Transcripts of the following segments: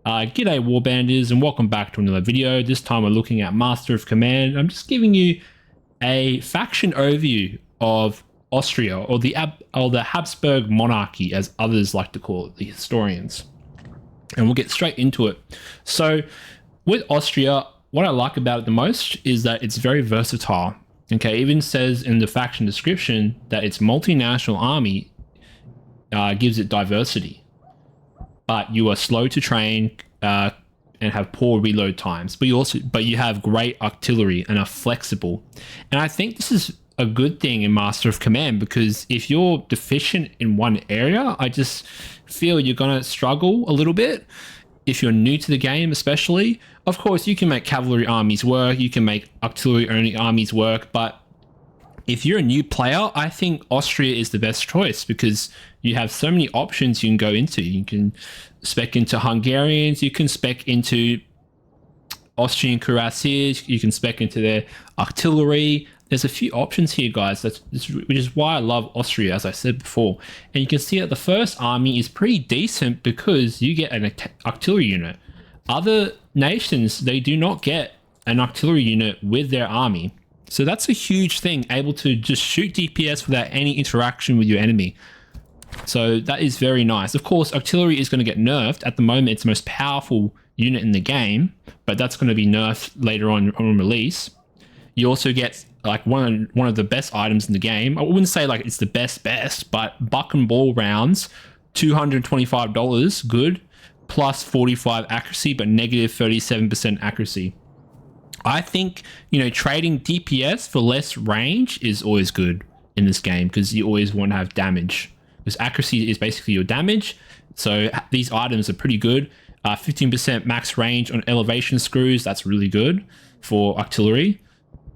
G'day Warbanders, and welcome back to another video. This time we're looking at Master of Command. I'm just giving you a faction overview of Austria, or the Hapsburg Monarchy, as others like to call it, the historians. And we'll get straight into it. So with Austria, what I like about it the most is that it's very versatile. Okay, it even says in the faction description that its multinational army gives it diversity. But you are slow to train and have poor reload times. But you have great artillery and are flexible. And I think this is a good thing in Master of Command, because if you're deficient in one area, I just feel you're gonna struggle a little bit. If you're new to the game, especially, of course, you can make cavalry armies work. You can make artillery only armies work. But if you're a new player, I think Austria is the best choice, because you have so many options you can go into. You can spec into Hungarians, you can spec into Austrian cuirassiers, you can spec into their artillery. There's a few options here, guys, which is why I love Austria, as I said before. And you can see that the first army is pretty decent because you get an artillery unit. Other nations, they do not get an artillery unit with their army. So that's a huge thing, able to just shoot DPS without any interaction with your enemy. So that is very nice. Of course, artillery is going to get nerfed. At the moment, it's the most powerful unit in the game, but that's going to be nerfed later on release. You also get like one of the best items in the game. I wouldn't say like it's the best, but buck and ball rounds, $225, good, plus 45 accuracy, but negative 37% accuracy. I think, trading DPS for less range is always good in this game, because you always want to have damage. Because accuracy is basically your damage. So these items are pretty good. 15% max range on elevation screws. That's really good for artillery.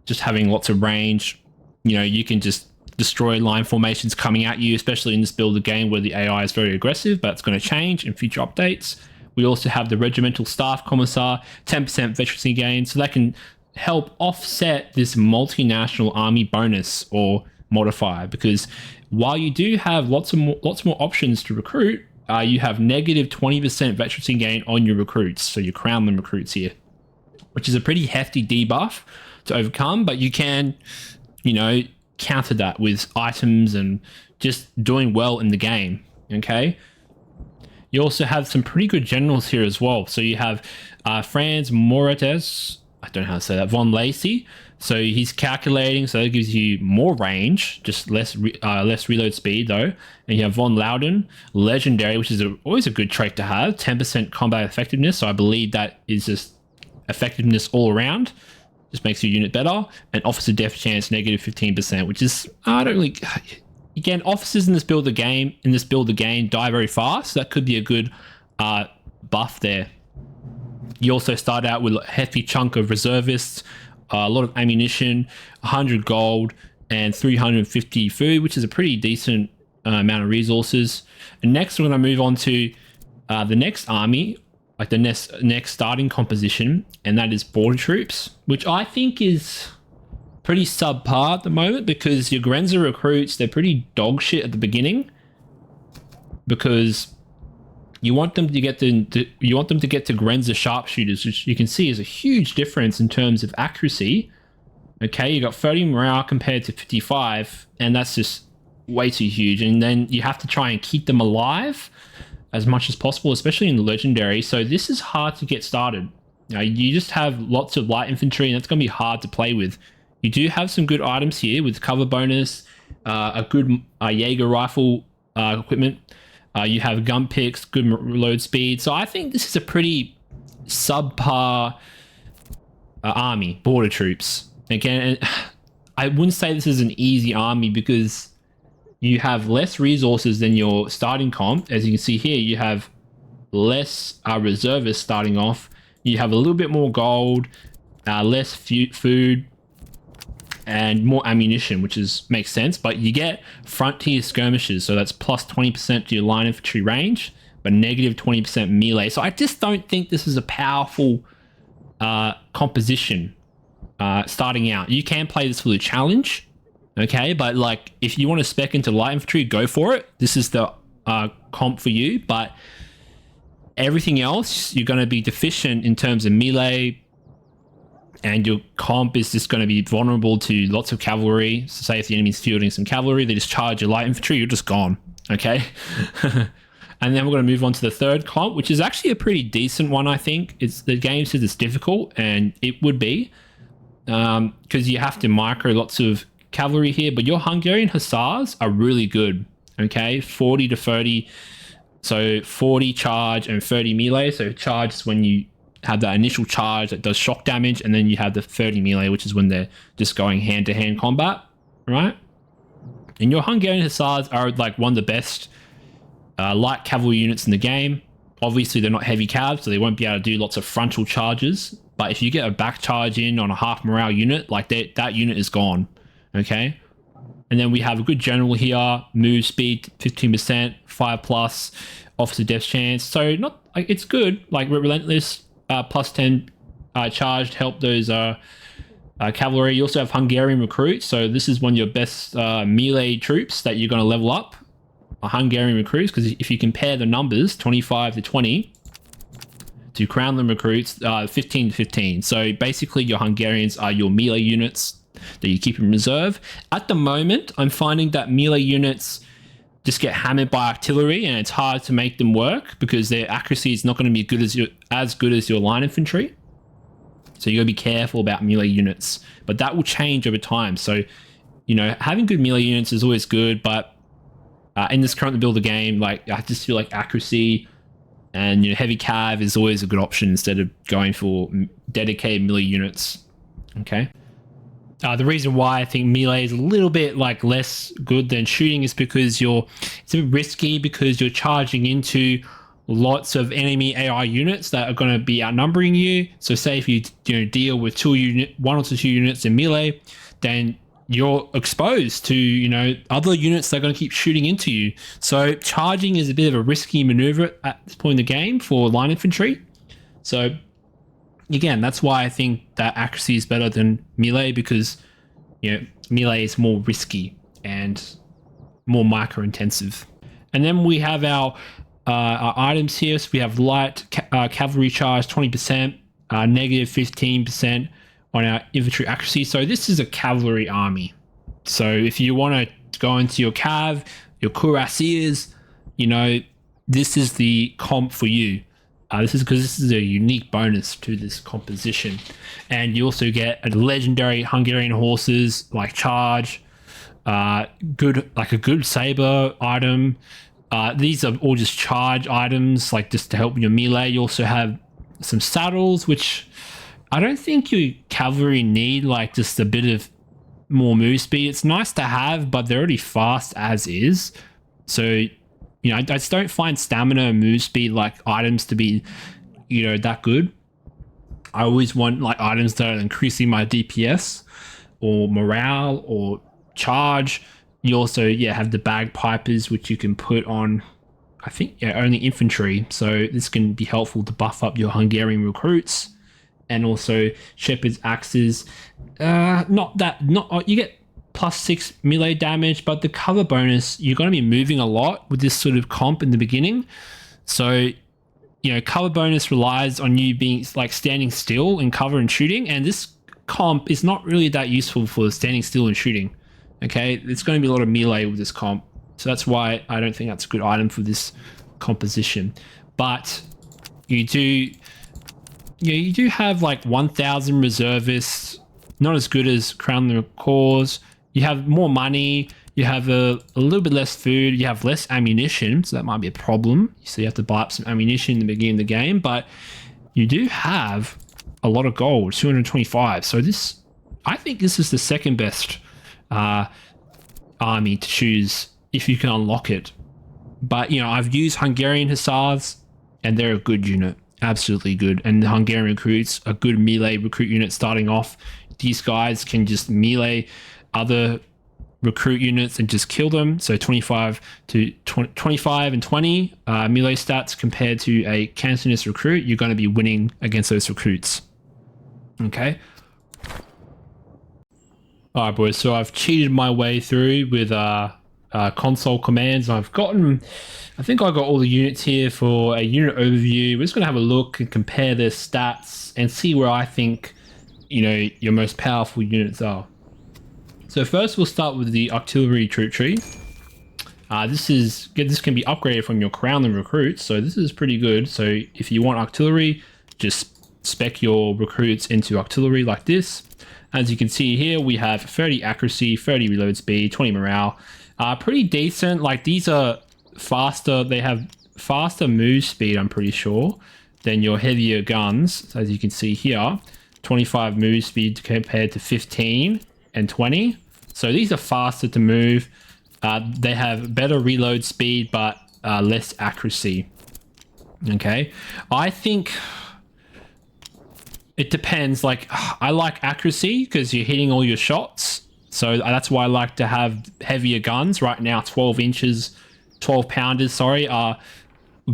Just having lots of range. You can just destroy line formations coming at you, especially in this builder game where the AI is very aggressive, but it's going to change in future updates. We also have the Regimental Staff Commissar, 10% veterancy gain, so that can help offset this multinational army bonus or modifier, because while you do have lots more options to recruit, you have negative 20% veterancy gain on your recruits, so your crownman recruits here, which is a pretty hefty debuff to overcome, but you can, counter that with items and just doing well in the game, okay? You also have some pretty good generals here as well. So you have Franz Moritz, I don't know how to say that, von Lacy. So he's calculating, so that gives you more range, just less reload speed though. And you have von Loudon, legendary, which is always a good trait to have, 10% combat effectiveness. So I believe that is just effectiveness all around. Just makes your unit better. And officer death chance, negative 15%, which is, I don't really... Again, officers in this builder game die very fast. So that could be a good buff there. You also start out with a hefty chunk of reservists, a lot of ammunition, 100 gold, and 350 food, which is a pretty decent amount of resources. And next, we're going to move on to the next army, like the next starting composition, and that is border troops, which I think is pretty subpar at the moment, because your Grenza recruits, they're pretty dog shit at the beginning, because you want them to get to Grenza sharpshooters, which you can see is a huge difference in terms of accuracy. Okay, you got 30 morale compared to 55, and that's just way too huge. And then you have to try and keep them alive as much as possible, especially in the legendary. So this is hard to get started. You just have lots of light infantry, and that's going to be hard to play with. You do have some good items here with cover bonus, a good Jaeger rifle equipment. You have gun picks, good reload speed. So I think this is a pretty subpar army, border troops. Again, I wouldn't say this is an easy army, because you have less resources than your starting comp. As you can see here, you have less reservists starting off. You have a little bit more gold, less food, and more ammunition, which makes sense. But you get frontier skirmishes, so that's plus 20% to your line infantry range, but negative 20% melee. So I just don't think this is a powerful composition starting out. You can play this for the challenge, okay? But like, if you want to spec into light infantry, go for it. This is the comp for you. But Everything else, you're going to be deficient in terms of melee, and your comp is just going to be vulnerable to lots of cavalry. So say if the enemy's fielding some cavalry, they just charge your light infantry, you're just gone, okay? And then we're going to move on to the third comp, which is actually a pretty decent one, I think. The game says it's difficult, and it would be, because you have to micro lots of cavalry here, but your Hungarian hussars are really good, okay? 40 to 30, so 40 charge and 30 melee. So charge is when you have that initial charge that does shock damage, and then you have the 30 melee, which is when they're just going hand-to-hand combat, right? And your Hungarian hussars are like one of the best light cavalry units in the game. Obviously, they're not heavy cav, so they won't be able to do lots of frontal charges. But if you get a back charge in on a half morale unit, like that unit is gone, okay? And then we have a good general here, move speed 15%, 5+, officer death chance. So not like it's good, like relentless, +10 charged, help those cavalry. You also have Hungarian recruits, so this is one of your best melee troops that you're going to level up. Hungarian recruits, because if you compare the numbers 25 to 20 to Crownland recruits, 15 to 15. So basically your Hungarians are your melee units that you keep in reserve. At the moment, I'm finding that melee units just get hammered by artillery, and it's hard to make them work because their accuracy is not going to be as good as your line infantry. So you got to be careful about melee units, but that will change over time. So, you know, having good melee units is always good, but in this current build of game, like I just feel like accuracy and, you know, heavy cav is always a good option instead of going for dedicated melee units. Okay. The reason why I think melee is a little bit like less good than shooting is because it's a bit risky, because you're charging into lots of enemy AI units that are going to be outnumbering you. So say if you deal with one or two units in melee, then you're exposed to, you know, other units that are going to keep shooting into you. So charging is a bit of a risky maneuver at this point in the game for line infantry. So again, that's why I think that accuracy is better than melee, because, you know, melee is more risky and more micro intensive. And then we have our items here. So we have light cavalry charge 20%, negative 15% on our infantry accuracy. So this is a cavalry army. So if you want to go into your cav, your cuirassiers, you know, this is the comp for you. This is a unique bonus to this composition. And you also get a legendary Hungarian horses like charge, a good saber item. These are all just charge items, like just to help your melee. You also have some saddles, which I don't think your cavalry need, like just a bit of more move speed. It's nice to have, but they're already fast as is. So, you know, I just don't find stamina and move speed like items to be, you know, that good. I always want like items that are increasing my DPS or morale or charge. You also, have the bagpipers, which you can put on, I think, only infantry. So this can be helpful to buff up your Hungarian recruits. And also shepherd's axes. You get +6 melee damage, but the cover bonus, you're going to be moving a lot with this sort of comp in the beginning. So, you know, cover bonus relies on you being like standing still in cover and shooting, and this comp is not really that useful for standing still and shooting. Okay, it's going to be a lot of melee with this comp, so that's why I don't think that's a good item for this composition. But you do have like 1,000 reservists, not as good as Crown the Cause. You have more money, you have a little bit less food, you have less ammunition, so that might be a problem. So you have to buy up some ammunition in the beginning of the game, but you do have a lot of gold, 225. So I think this is the second best army to choose if you can unlock it. But, you know, I've used Hungarian Hussars, and they're a good unit. Absolutely good. And the Hungarian recruits, a good melee recruit unit starting off. These guys can just melee other recruit units and just kill them. So 25 and 20 melee stats compared to a Cantonist recruit, you're going to be winning against those recruits. Okay. All right, boys. So I've cheated my way through with a console commands. I think I got all the units here for a unit overview. We're just going to have a look and compare their stats and see where I think, your most powerful units are. So first we'll start with the artillery troop tree. This can be upgraded from your crown and recruits, so this is pretty good. So if you want artillery, just spec your recruits into artillery like this. As you can see here, we have 30 accuracy, 30 reload speed, 20 morale. Pretty decent. Like, these are faster. They have faster move speed, I'm pretty sure, than your heavier guns. So as you can see here, 25 move speed compared to 15 and 20. So these are faster to move. They have better reload speed, but less accuracy. Okay. I think it depends. Like, I like accuracy because you're hitting all your shots. So that's why I like to have heavier guns. Right now, 12 pounders, are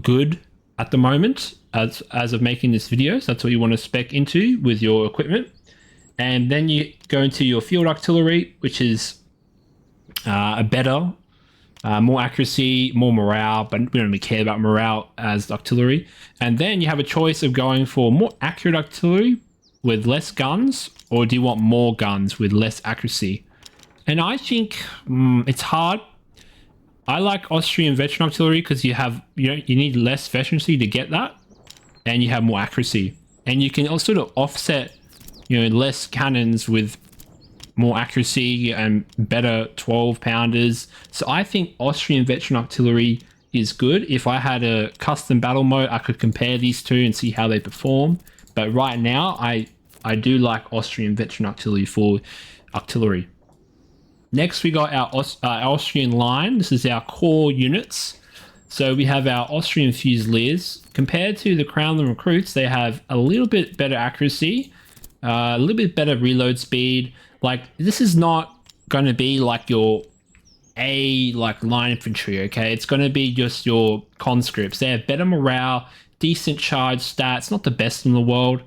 good at the moment as of making this video. So that's what you want to spec into with your equipment. And then you go into your field artillery, which is a better, more accuracy, more morale, but we don't really care about morale as artillery. And then you have a choice of going for more accurate artillery with less guns, or do you want more guns with less accuracy? And I think it's hard. I like Austrian veteran artillery because you need less veterancy to get that, and you have more accuracy, and you can also sort of offset less cannons with more accuracy and better 12 pounders. So I think Austrian veteran artillery is good. If I had a custom battle mode, I could compare these two and see how they perform. But right now, I do like Austrian veteran artillery for artillery. Next, we got our Austrian line. This is our core units. So we have our Austrian Fusiliers. Compared to the Crown and Recruits, they have a little bit better accuracy, a little bit better reload speed. Like, this is not going to be like your line infantry, okay? It's going to be just your conscripts. They have better morale, decent charge stats, not the best in the world.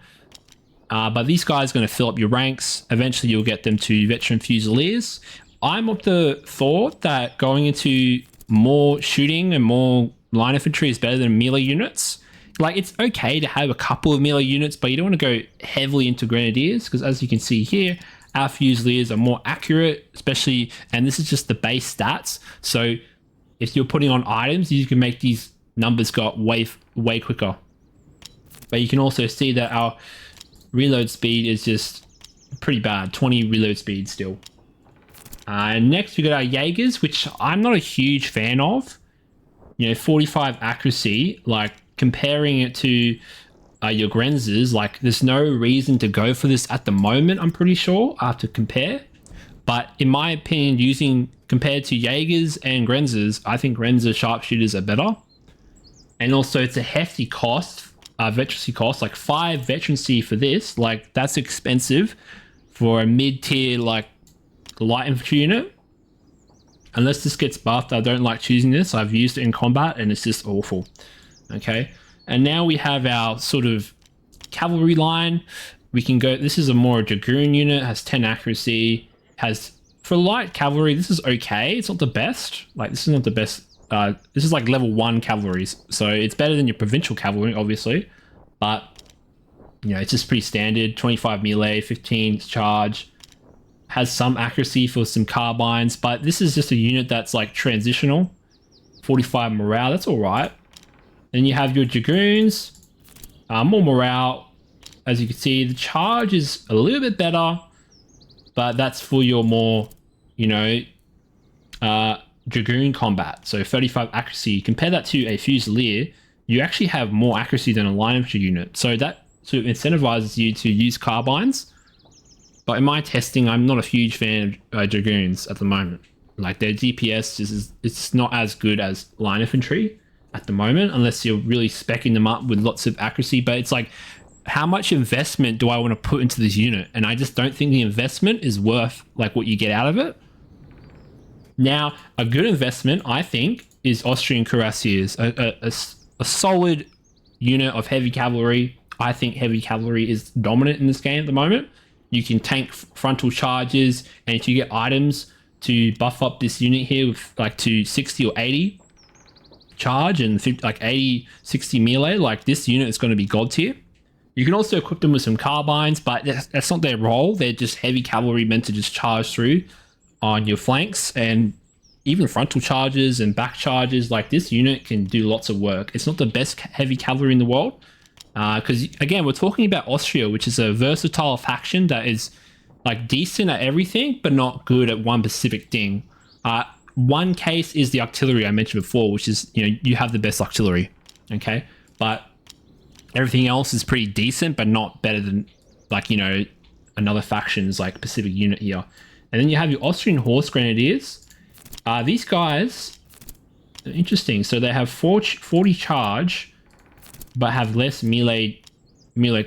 But these guys are going to fill up your ranks. Eventually, you'll get them to veteran Fusiliers. I'm of the thought that going into more shooting and more line infantry is better than melee units. Like, it's okay to have a couple of melee units, but you don't want to go heavily into grenadiers, because as you can see here, our Fusiliers are more accurate, especially, and this is just the base stats. So if you're putting on items, you can make these numbers go up way quicker. But you can also see that our reload speed is just pretty bad, 20 reload speed still. Next, we got our Jaegers, which I'm not a huge fan of. 45 accuracy, like, comparing it to your Grenzers, like, there's no reason to go for this at the moment, I'm pretty sure. I have to compare. But in my opinion, compared to Jaegers and Grenzers, I think Grenzer sharpshooters are better. And also, it's a hefty cost, veterancy cost, like 5 veterancy for this. Like, that's expensive for a mid-tier, like, light infantry unit. Unless this gets buffed, I don't like choosing this. I've used it in combat and it's just awful. Okay, and now we have our sort of cavalry line. We can go, this is a more dragoon unit, has 10 accuracy, for light cavalry, this is okay. It's not the best. Like, this is not the best. This is like level 1 cavalry, so it's better than your provincial cavalry, obviously. But, it's just pretty standard. 25 melee, 15 charge. Has some accuracy for some carbines, but this is just a unit that's like transitional. 45 morale, that's all right. Then you have your dragoons, more morale. As you can see, the charge is a little bit better, but that's for your more, dragoon combat. So 35 accuracy. Compare that to a Fusilier, you actually have more accuracy than a line infantry unit. So that sort of incentivizes you to use carbines. But in my testing, I'm not a huge fan of dragoons at the moment. Like, their DPS it's not as good as line infantry at the moment, unless you're really speccing them up with lots of accuracy. But it's like, how much investment do I want to put into this unit? And I just don't think the investment is worth like what you get out of it. Now, a good investment, I think, is Austrian Cuirassiers, a solid unit of heavy cavalry. I think heavy cavalry is dominant in this game at the moment. You can tank frontal charges, and if you get items to buff up this unit here with like to 60 or 80 charge and 50, like 80, 60 melee, like this unit is going to be god tier. You can also equip them with some carbines, but that's not their role. They're just heavy cavalry meant to just charge through on your flanks, and even frontal charges and back charges. Like this unit can do lots of work. It's not the best heavy cavalry in the world, because again, we're talking about Austria, which is a versatile faction that is like decent at everything, but not good at one specific thing. One case is the artillery I mentioned before, which is, you know, you have the best artillery, okay? But everything else is pretty decent, but not better than, like, you know, another faction's like Pacific unit here. And then you have your Austrian Horse Grenadiers. These guys are interesting. So they have 40 charge, but have less melee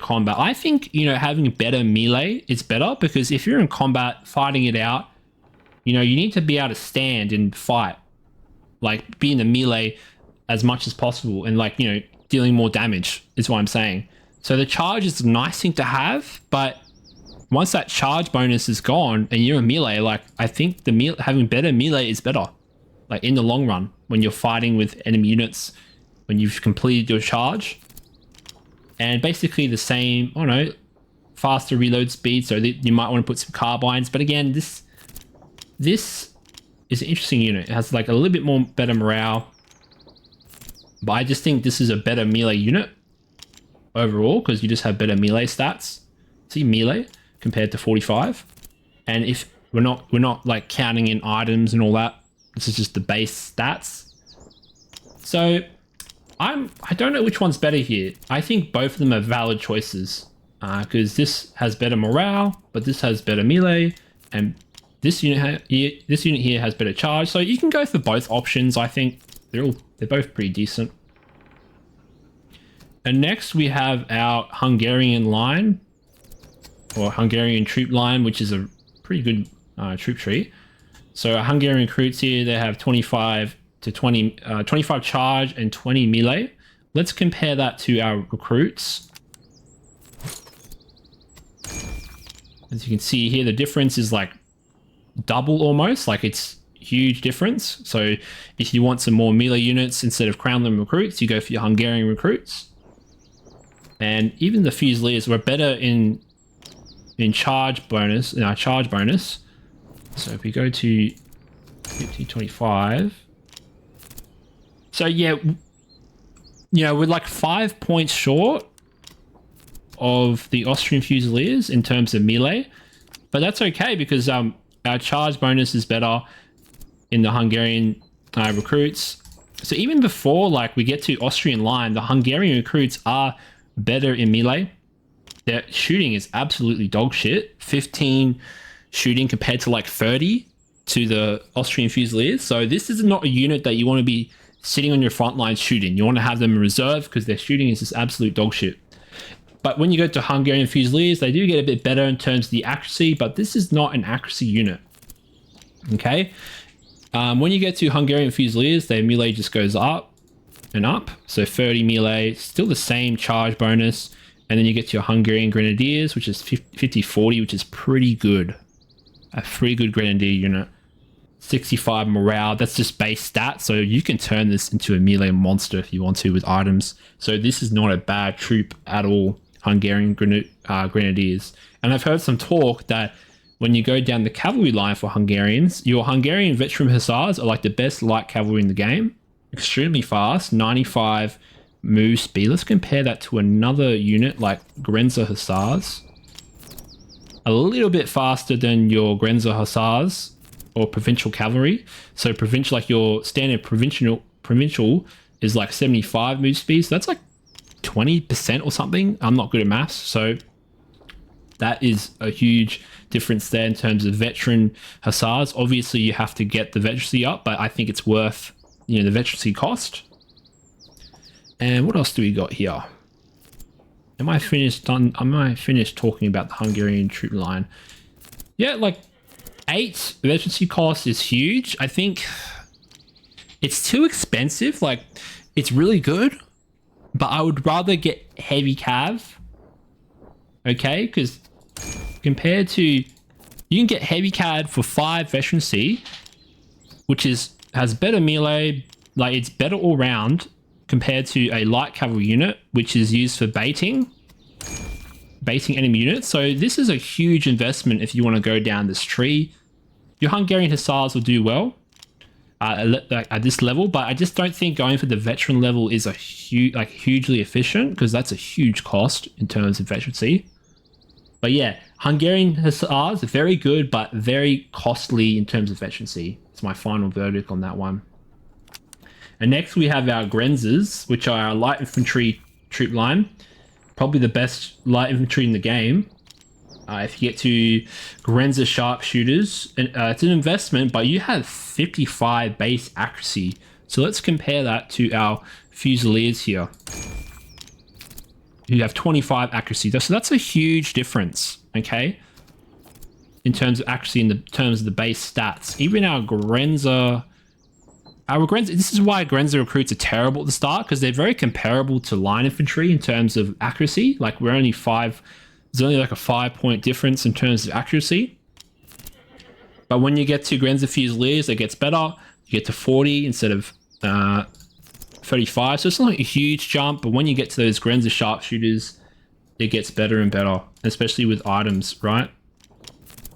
combat. I think, you know, having better melee is better, because if you're in combat fighting it out, you know, you need to be able to stand and fight, like be in the melee as much as possible, and like, you know, dealing more damage is what I'm saying. So the charge is a nice thing to have, but once that charge bonus is gone and you're in melee, like I think having better melee is better, like in the long run when you're fighting with enemy units, when you've completed your charge. And basically the same, I don't know, faster reload speed, so that you might want to put some carbines. But again, this is an interesting unit. It has like a little bit more better morale, but I just think this is a better melee unit overall, because you just have better melee stats. See, melee compared to 45. And if we're not like counting in items and all that, this is just the base stats. So I don't know which one's better here. I think both of them are valid choices, because this has better morale, but this has better melee, and this unit here has better charge. So you can go for both options. I think they're both pretty decent. And next we have our Hungarian line, or Hungarian troop line, which is a pretty good troop tree. So our Hungarian recruits here, they have 25 to 25 charge and 20 melee. Let's compare that to our recruits. As you can see here, the difference is like double almost, like it's huge difference. So if you want some more melee units instead of Crownland recruits, you go for your Hungarian recruits. And even the Fusiliers were better in charge bonus, in our charge bonus. So if we go to 50-25, so yeah, you know, we're like 5 points short of the Austrian Fusiliers in terms of melee, but that's okay, because our charge bonus is better in the Hungarian recruits. So even before like we get to Austrian line, the Hungarian recruits are better in melee. Their shooting is absolutely dog shit. 15 shooting compared to like 30 to the Austrian Fusiliers. So this is not a unit that you want to be sitting on your front lines shooting. You want to have them in reserve, because their shooting is just absolute dog shit. But when you go to Hungarian Fusiliers, they do get a bit better in terms of the accuracy, but this is not an accuracy unit. Okay? When you get to Hungarian Fusiliers, their melee just goes up and up. So 30 melee, still the same charge bonus. And then you get to your Hungarian Grenadiers, which is 50-40, which is pretty good. A pretty good Grenadier unit. 65 morale, that's just base stats. So you can turn this into a melee monster if you want to with items. So this is not a bad troop at all, Hungarian Grenadiers. And I've heard some talk that when you go down the cavalry line for Hungarians, your Hungarian veteran hussars are like the best light cavalry in the game. Extremely fast, 95 move speed. Let's compare that to another unit like Grenzer Hussars. A little bit faster than your Grenzer Hussars or provincial cavalry. So provincial, like your standard provincial is like 75 move speed. So that's like 20% or something. I'm not good at maths, so that is a huge difference there in terms of veteran hussars. Obviously you have to get the veterancy up, but I think it's worth, you know, the veterancy cost. And what else do we got here? Am I finished talking about the Hungarian troop line? Yeah, like 8 veterancy cost is huge. I think it's too expensive. Like, it's really good, but I would rather get heavy cav. Okay, because compared to You can get heavy CAD for 5 veterancy, which has better melee, like it's better all round compared to a light cavalry unit, which is used for baiting enemy units. So this is a huge investment if you want to go down this tree. Your Hungarian Hussars will do well at this level, but I just don't think going for the veteran level is hugely efficient, because that's a huge cost in terms of veterancy. But yeah, Hungarian Hussars are very good, but very costly in terms of veterancy. It's my final verdict on that one. And next we have our Grenzers, which are our light infantry troop line. Probably the best light infantry in the game. If you get to Grenzer sharpshooters, it's an investment, but you have 55 base accuracy. So let's compare that to our Fusiliers here. You have 25 accuracy. So that's a huge difference, okay? In terms of accuracy, in terms of the base stats. Even our Grenzer, this is why Grenzer recruits are terrible at the start, because they're very comparable to line infantry in terms of accuracy. Like there's only like a 5-point difference in terms of accuracy. But when you get to Grenzer Fusiliers, it gets better. You get to 40 instead of 35. So it's not like a huge jump, but when you get to those Grenzer sharpshooters, it gets better and better, especially with items, right?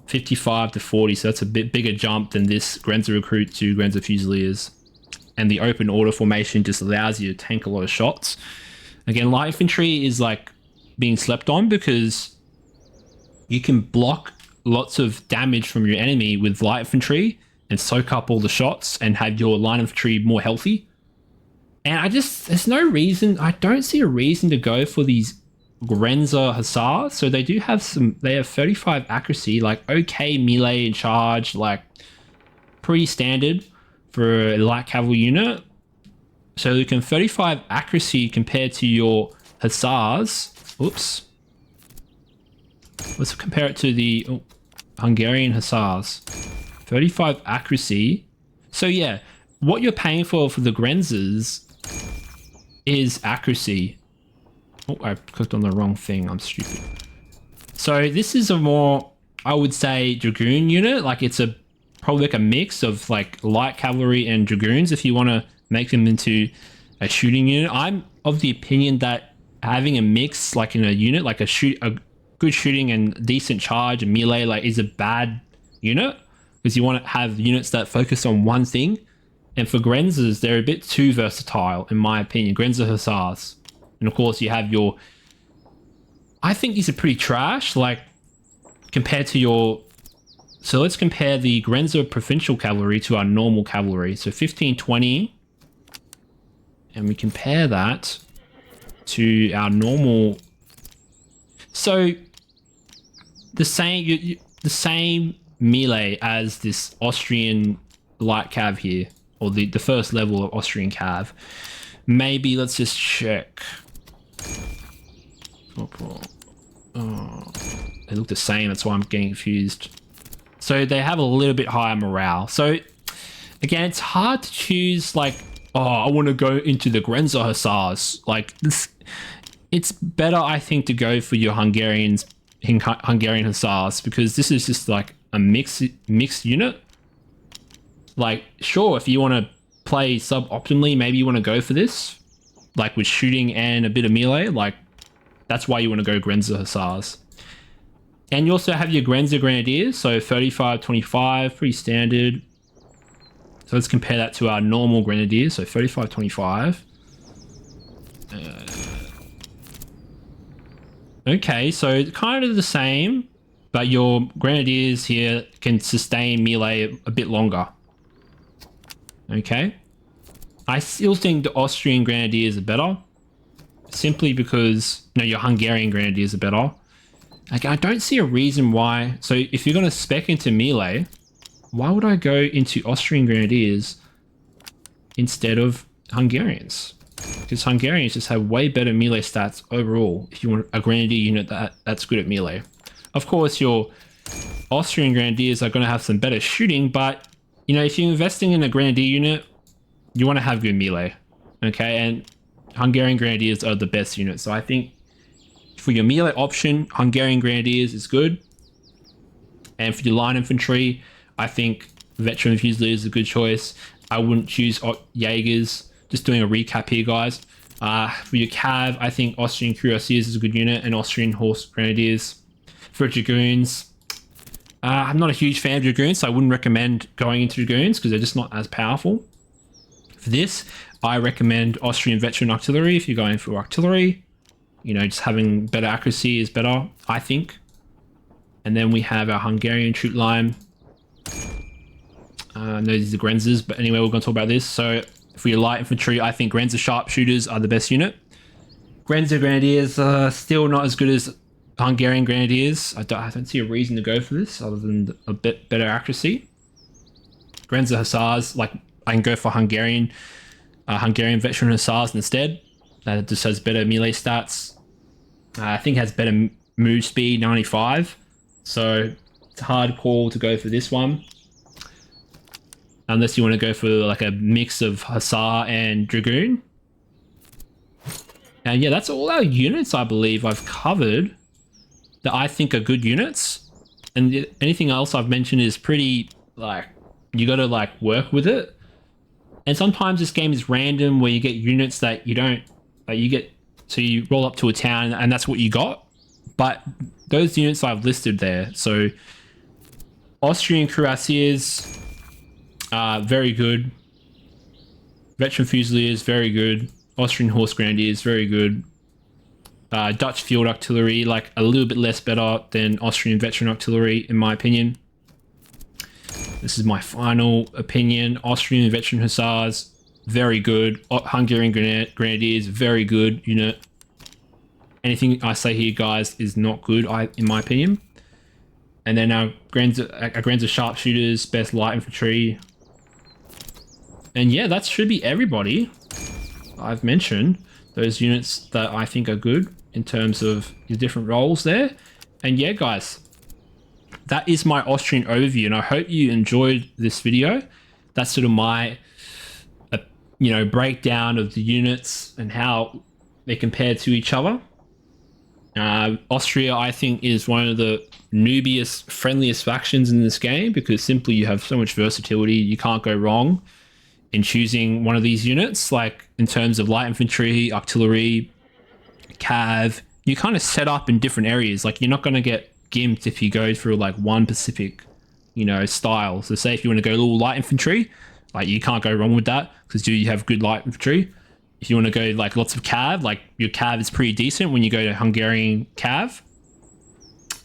55 to 40, so that's a bit bigger jump than this Grenzer recruit to Grenzer Fusiliers. And the open order formation just allows you to tank a lot of shots. Again, light infantry is like being slept on, because you can block lots of damage from your enemy with light infantry and soak up all the shots and have your line infantry more healthy. And there's no reason, I don't see a reason to go for these Grenzer Hussars. So they have 35 accuracy, like okay melee and charge, like pretty standard for a light cavalry unit. So you can 35 accuracy compared to your Hussars. Oops. Let's compare it to the Hungarian Hussars. 35 accuracy. So yeah, what you're paying for the Grenzers is accuracy. Oh, I clicked on the wrong thing. I'm stupid. So this is a more, I would say, Dragoon unit. Like it's probably like a mix of like light cavalry and Dragoons if you want to make them into a shooting unit. I'm of the opinion that having a mix like in a unit, like a good shooting and decent charge and melee, like is a bad unit, because you want to have units that focus on one thing. And for Grenzers, they're a bit too versatile, in my opinion. Grenzer Hussars. And of course, you have I think these are pretty trash, like, compared to your... So let's compare the Grenzer Provincial Cavalry to our normal cavalry. So 1520. And we compare that to our normal... So the same melee as this Austrian light cav here, or the first level of Austrian cav. Maybe let's just check. Oh, they look the same. That's why I'm getting confused. So they have a little bit higher morale. So again, it's hard to choose like, oh, I want to go into the Grenzer Hussars. Like this, it's better, I think, to go for your Hungarian Hussars, because this is just like a mixed unit. Like, sure, if you want to play suboptimally, maybe you want to go for this, like with shooting and a bit of melee. Like, that's why you want to go Grenzer Hussars. And you also have your Grenzer Grenadiers, so 35-25, pretty standard. So let's compare that to our normal Grenadiers, so 35-25. Okay, so kind of the same, but your Grenadiers here can sustain melee a bit longer. Okay. I still think the Austrian Grenadiers are better, simply because, no, your Hungarian Grenadiers are better. Like, I don't see a reason why. So if you're going to spec into melee, why would I go into Austrian Grenadiers instead of Hungarians? Because Hungarians just have way better melee stats overall if you want a Grenadier unit that's good at melee. Of course, your Austrian Grenadiers are going to have some better shooting, but, you know, if you're investing in a Grenadier unit, you want to have good melee, okay? And Hungarian Grenadiers are the best unit. So I think for your melee option, Hungarian Grenadiers is good. And for your line infantry, I think Veteran Fusilier is a good choice. I wouldn't choose Jaegers. Just doing a recap here, guys. For your cav, I think Austrian Cuirassiers is a good unit, and Austrian Horse Grenadiers. For Dragoons, I'm not a huge fan of Dragoons, so I wouldn't recommend going into Dragoons because they're just not as powerful. For this, I recommend Austrian Veteran Artillery if you're going for artillery. You know, just having better accuracy is better, I think. And then we have our Hungarian troop line. No, these are Grenzers, but anyway, we're going to talk about this. So for your light infantry, I think Grenzer sharpshooters are the best unit. Grenzer Grenadiers are still not as good as Hungarian Grenadiers. I don't see a reason to go for this other than a bit better accuracy. Grenzer Hussars, like I can go for Hungarian Veteran Hussars instead. That just has better melee stats. I think it has better move speed, 95. So it's a hard call to go for this one. Unless you want to go for like a mix of Hussar and Dragoon. And yeah, that's all our units I believe I've covered that I think are good units. And anything else I've mentioned is pretty like, you got to like work with it. And sometimes this game is random where you get units that you don't, so you roll up to a town and that's what you got. But those units I've listed there. So Austrian Cuirassiers, very good. Veteran Fusiliers, very good. Austrian Horse Grenadiers, very good. Dutch Field Artillery, like a little bit less better than Austrian Veteran Artillery, in my opinion. This is my final opinion. Austrian Veteran Hussars, very good. Hungarian Grenadiers, very good unit. Anything I say here, guys, is not good, in my opinion. And then our Grenzer Sharpshooters, best light infantry. And yeah, that should be everybody I've mentioned. Those units that I think are good in terms of your different roles there. And yeah, guys, that is my Austrian overview, and I hope you enjoyed this video. That's sort of my, breakdown of the units and how they compare to each other. Austria, I think, is one of the newbiest, friendliest factions in this game because simply you have so much versatility. You can't go wrong in choosing one of these units. Like in terms of light infantry, artillery, cav, you kind of set up in different areas. Like you're not going to get gimped if you go through like one specific, style. So say if you want to go a little light infantry, like you can't go wrong with that because you have good light infantry. If you want to go like lots of cav, like your cav is pretty decent when you go to Hungarian cav.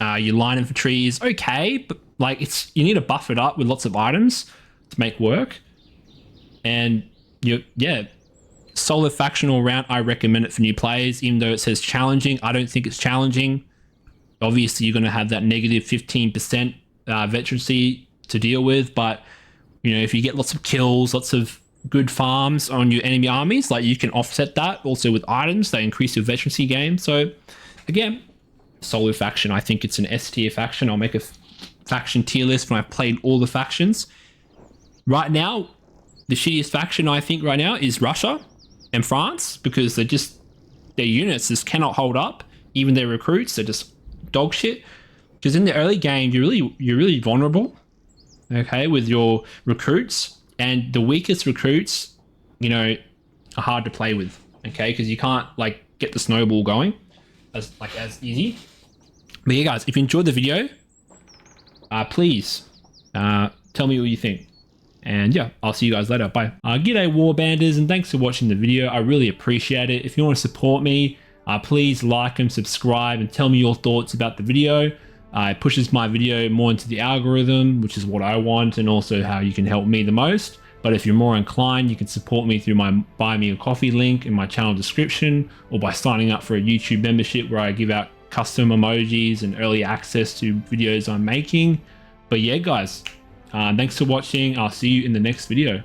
Your line infantry is okay, but like you need to buff it up with lots of items to make work. And solid faction all around. I recommend it for new players, even though it says challenging. I don't think it's challenging. Obviously, you're going to have that negative 15% veterancy to deal with, but if you get lots of kills, lots of good farms on your enemy armies, like you can offset that also with items that increase your veterancy game. So again, solid faction. I think it's an S tier faction. I'll make a faction tier list when I've played all the factions. Right now, the shittiest faction I think right now is Russia and France because their units just cannot hold up. Even their recruits, they're just dog shit. Because in the early game, you're really vulnerable, okay, with your recruits. And the weakest recruits, are hard to play with, okay? Because you can't like get the snowball going as easy. But yeah, guys, if you enjoyed the video, please tell me what you think. And yeah, I'll see you guys later. Bye. G'day Warbanders, and thanks for watching the video. I really appreciate it. If you want to support me, please like and subscribe and tell me your thoughts about the video. It pushes my video more into the algorithm, which is what I want, and also how you can help me the most. But if you're more inclined, you can support me through my Buy Me a Coffee link in my channel description, or by signing up for a YouTube membership where I give out custom emojis and early access to videos I'm making. But yeah, guys, thanks for watching. I'll see you in the next video.